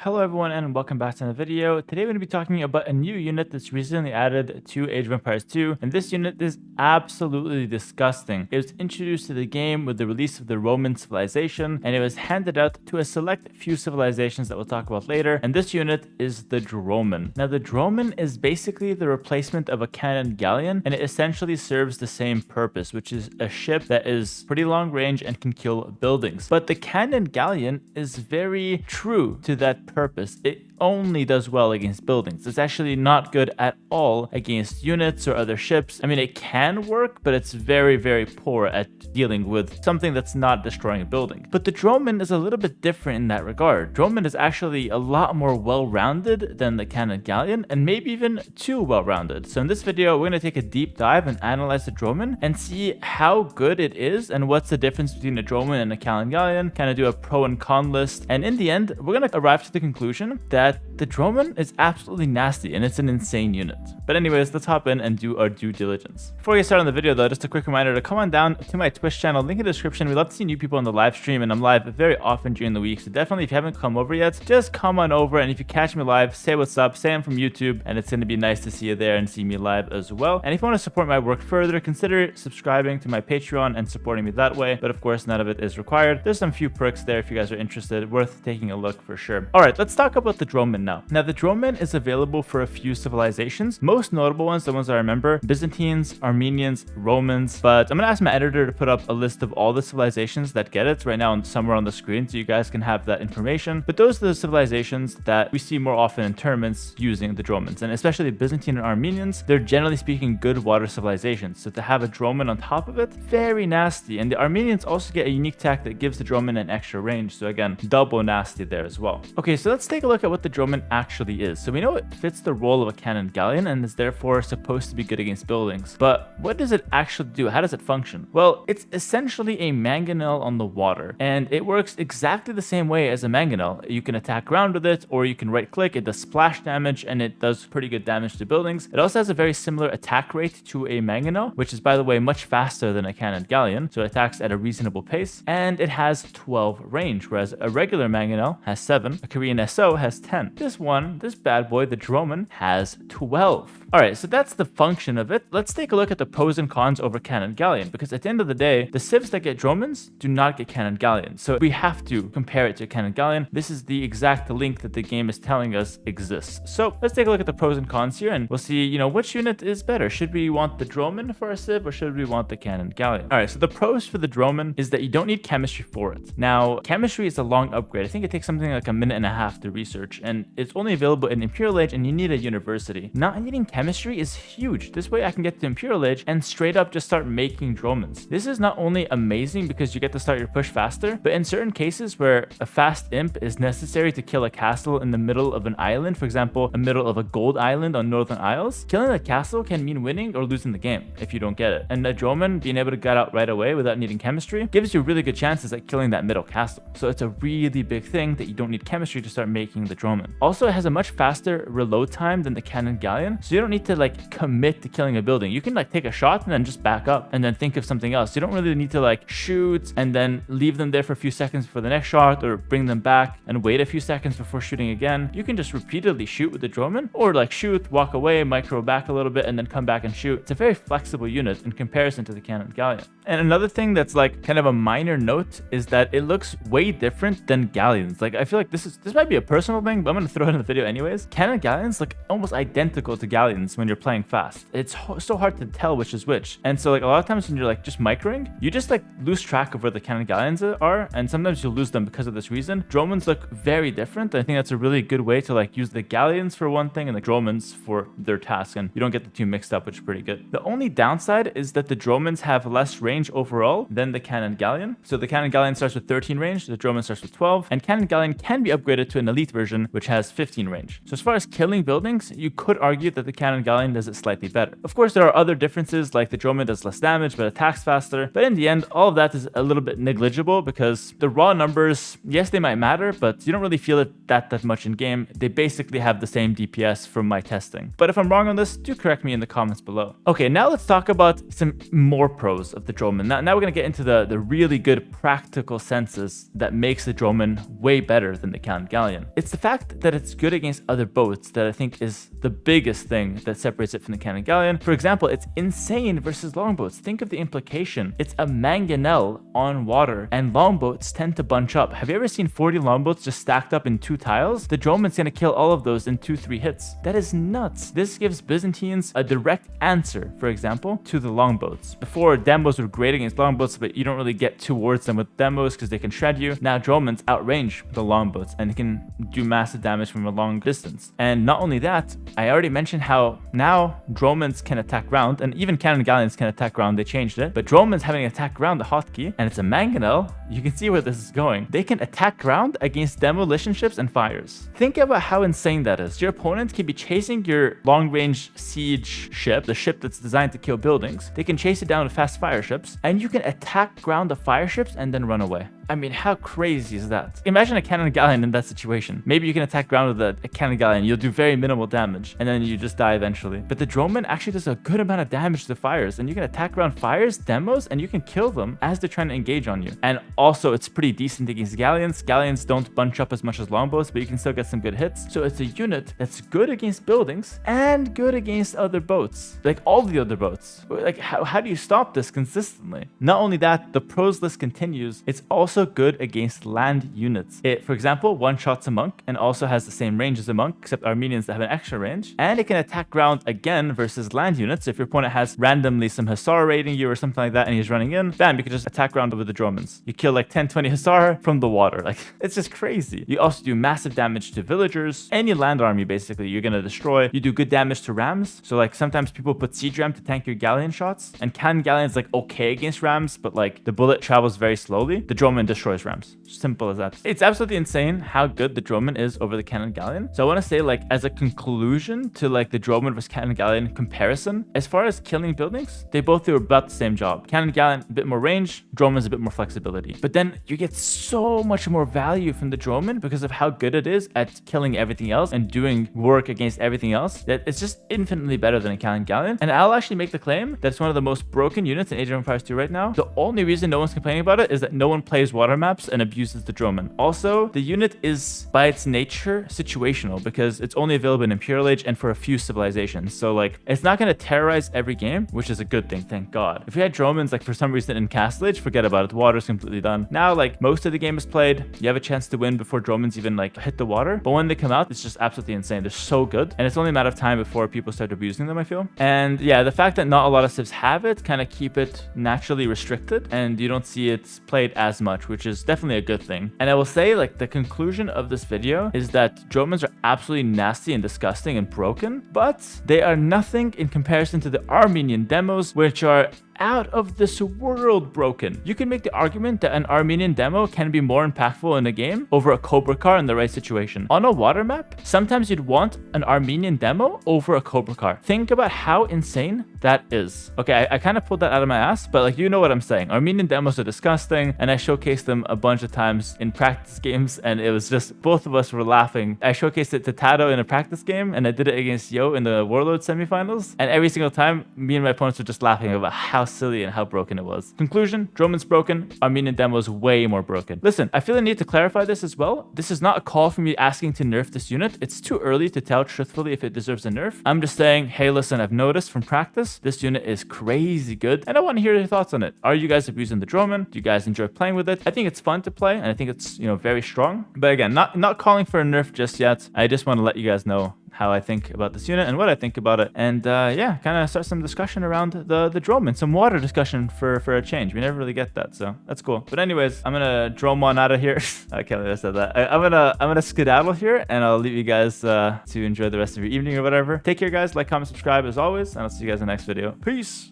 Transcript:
Hello everyone and welcome back to another video. Today we're going to be talking about a new unit that's recently added to Age of Empires 2, and this unit is absolutely disgusting. It was introduced to the game with the release of the Roman civilization, and it was handed out to a select few civilizations that we'll talk about later, and this unit is the Droman. Now the Droman is basically the replacement of a cannon galleon, and it essentially serves the same purpose, which is a ship that is pretty long range and can kill buildings. But the cannon galleon is very true to that purpose. It only does well against buildings. It's actually not good at all against units or other ships. I mean, it can work, but it's very, very poor at dealing with something that's not destroying a building. But the Droman is a little bit different in that regard. Droman is actually a lot more well-rounded than the cannon galleon, and maybe even too well-rounded. So in this video, we're going to take a deep dive and analyze the Droman and see how good it is and what's the difference between a Droman and a cannon galleon, kind of do a pro and con list. And in the end, we're going to arrive to the conclusion that the Droman is absolutely nasty and it's an insane unit. But anyways, let's hop in and do our due diligence. Before we get started on the video though, just a quick reminder to come on down to my Twitch channel, link in the description. We love to see new people on the live stream, and I'm live very often during the week. So definitely if you haven't come over yet, just come on over, and if you catch me live, say what's up, say I'm from YouTube, and it's going to be nice to see you there and see me live as well. And if you want to support my work further, consider subscribing to my Patreon and supporting me that way. But of course, none of it is required. There's some few perks there if you guys are interested, worth taking a look for sure. All right, let's talk about the Droman now. Now the Droman is available for a few civilizations. Most notable ones, the ones I remember, Byzantines, Armenians, Romans. But I'm gonna ask my editor to put up a list of all the civilizations that get it right now somewhere on the screen so you guys can have that information. But those are the civilizations that we see more often in tournaments using the Dromans, and especially Byzantine and Armenians, they're generally speaking good water civilizations. So to have a Droman on top of it, very nasty. And the Armenians also get a unique tech that gives the Droman an extra range. So again, double nasty there as well. Okay, so let's take a look at what the Droman actually is. So we know it fits the role of a cannon galleon and is therefore supposed to be good against buildings. But what does it actually do? How does it function? Well, it's essentially a mangonel on the water, and it works exactly the same way as a mangonel. You can attack ground with it, or you can right click. It does splash damage, and it does pretty good damage to buildings. It also has a very similar attack rate to a mangonel, which is, by the way, much faster than a cannon galleon, so it attacks at a reasonable pace, and it has 12 range, whereas a regular mangonel has 7, a Korean SO has 10. This bad boy, the Droman, has 12. Alright, so that's the function of it. Let's take a look at the pros and cons over cannon galleon, because at the end of the day, the civs that get Dromans do not get cannon galleon. So we have to compare it to cannon galleon. This is the exact link that the game is telling us exists. So let's take a look at the pros and cons here, and we'll see, which unit is better. Should we want the Droman for our civ, or should we want the cannon galleon? Alright, so the pros for the Droman is that you don't need chemistry for it. Now, chemistry is a long upgrade. I think it takes something like a minute and a half to research, and it's only available in Imperial Age, and you need a university. Not needing chemistry is huge. This way I can get to Imperial Age and straight up just start making Dromans. This is not only amazing because you get to start your push faster, but in certain cases where a fast imp is necessary to kill a castle in the middle of an island, for example, a middle of a gold island on Northern Isles, killing a castle can mean winning or losing the game if you don't get it. And a Droman being able to get out right away without needing chemistry gives you really good chances at killing that middle castle. So it's a really big thing that you don't need chemistry to start making the Droman. Also, it has a much faster reload time than the cannon galleon, so you don't need to commit to killing a building. You can take a shot and then just back up and then think of something else. You don't really need to shoot and then leave them there for a few seconds for the next shot, or bring them back and wait a few seconds before shooting again. You can just repeatedly shoot with the Droman, or shoot, walk away, micro back a little bit, and then come back and shoot. It's a very flexible unit in comparison to the cannon galleon. And another thing that's kind of a minor note is that it looks way different than galleons. I feel like this might be a personal thing, but I'm gonna throw it in the video anyways. Cannon galleons look almost identical to galleons when you're playing fast. It's so hard to tell which is which. And so a lot of times when you're just microing, you just lose track of where the cannon galleons are, and sometimes you'll lose them because of this reason. Dromans look very different. I think that's a really good way to use the galleons for one thing and the Dromans for their task, and you don't get the two mixed up, which is pretty good. The only downside is that the Dromans have less range overall than the cannon galleon. So the cannon galleon starts with 13 range, the Droman starts with 12, and cannon galleon can be upgraded to an elite version which has 15 range. So as far as killing buildings, you could argue that the cannon galleon does it slightly better. Of course, there are other differences, like the Droman does less damage but attacks faster, but in the end, all of that is a little bit negligible because the raw numbers, yes, they might matter, but you don't really feel it that much in game. They basically have the same DPS from my testing. But if I'm wrong on this, do correct me in the comments below. Okay, now let's talk about some more pros of the Droman. Now we're gonna get into the really good practical senses that makes the Droman way better than the cannon Galleon. It's the fact that it's good against other boats that I think is the biggest thing that separates it from the Cannon Galleon. For example, it's insane versus longboats. Think of the implication. It's a mangonel on water, and longboats tend to bunch up. Have you ever seen 40 longboats just stacked up in 2 tiles? The droneman's gonna kill all of those in 2-3 hits. That is nuts. This gives Byzantines a direct answer, for example, to the longboats. Before, demos were great against longboats, but you don't really get towards them with demos because they can shred you. Now dronemans outrange the longboats and can do massive damage from a long distance. And not only that, I already mentioned how now dronemans can attack ground, and even cannon galleons can attack ground. They changed it, but dronemans having attack ground, the hotkey, and it's a mangonel. You can see where this is going. They can attack ground against demolition ships and fires. Think about how insane that is. Your opponent can be chasing your long-range siege ship, the ship that's designed to kill buildings. They can chase it down with fast fire ships, and you can attack ground of fire ships and then run away. I mean, how crazy is that? Imagine a cannon galleon in that situation. Maybe you can attack ground with a cannon galleon. You'll do very minimal damage, and then you just die eventually. But the droneman actually does a good amount of damage to the fires, and you can attack ground fires, demos, and you can kill them as they're trying to engage on you. And also, it's pretty decent against galleons. Galleons don't bunch up as much as longbows, but you can still get some good hits. So it's a unit that's good against buildings and good against other boats, like all the other boats. Like, how do you stop this consistently? Not only that, the pros list continues. It's also good against land units. It, for example, one-shots a monk and also has the same range as a monk, except Armenians that have an extra range. And it can attack ground again versus land units. If your opponent has randomly some Hussar raiding you or something like that and he's running in, bam, you can just attack ground with the Dromans. You kill like 10-20 Hussar from the water. Like, it's just crazy. You also do massive damage to villagers. Any land army, basically, you're gonna destroy. You do good damage to rams. So like sometimes people put siege ram to tank your galleon shots, and cannon galleon's like okay against rams, but like the bullet travels very slowly. The droneman destroys rams. Simple as that. It's absolutely insane how good the droneman is over the cannon galleon. So I want to say, like, as a conclusion to like the droneman versus cannon galleon comparison, as far as killing buildings, they both do about the same job. Cannon galleon a bit more range, droneman's a bit more flexibility. But then you get so much more value from the droneman because of how good it is at killing everything else and doing work against everything else, that it's just infinitely better than a cannon galleon. And I'll actually make the claim that it's one of the most broken units in Age of Empires 2 right now. The only reason no one's complaining about it is that no one plays water maps and abuses the droneman. Also, the unit is by its nature situational because it's only available in Imperial Age and for a few civilizations. So like, it's not going to terrorize every game, which is a good thing, thank God. If you had dromans like for some reason in Castle Age, forget about it. The water's completely done. Now like most of the game is played, you have a chance to win before dromans even like hit the water. But when they come out, it's just absolutely insane. They're so good, and it's only a matter of time before people start abusing them, I feel. And yeah, the fact that not a lot of civs have it kind of keep it naturally restricted, and you don't see it played as much, which is definitely a good thing. And I will say, like, the conclusion of this video is that dromans are absolutely nasty and disgusting and broken, but they are nothing in comparison to the Armenian demos, which are out of this world broken. You can make the argument that an Armenian demo can be more impactful in a game over a Cobra car in the right situation. On a water map, sometimes you'd want an Armenian demo over a Cobra car. Think about how insane that is. Okay, I kind of pulled that out of my ass, but like, you know what I'm saying. Armenian demos are disgusting, and I showcased them a bunch of times in practice games, and it was just, both of us were laughing. I showcased it to Tato in a practice game, and I did it against Yo in the Warlord semifinals, and every single time, me and my opponents were just laughing about how silly and how broken it was. Conclusion, droneman's broken, Armenian demo is way more broken. Listen, I feel the need to clarify this as well. This is not a call for me asking to nerf this unit. It's too early to tell truthfully if it deserves a nerf. I'm just saying, hey, listen, I've noticed from practice, this unit is crazy good, and I want to hear your thoughts on it. Are you guys abusing the droneman? Do you guys enjoy playing with it? I think it's fun to play, and I think it's, you know, very strong. But again, not calling for a nerf just yet. I just want to let you guys know how I think about this unit and what I think about it. And yeah, kind of start some discussion around the droneman, some water discussion for a change. We never really get that, so that's cool. But anyways, I'm gonna drone on out of here. I can't believe I said that. I'm gonna skedaddle here, and I'll leave you guys to enjoy the rest of your evening or whatever. Take care, guys. Like, comment, subscribe as always, and I'll see you guys in the next video. Peace.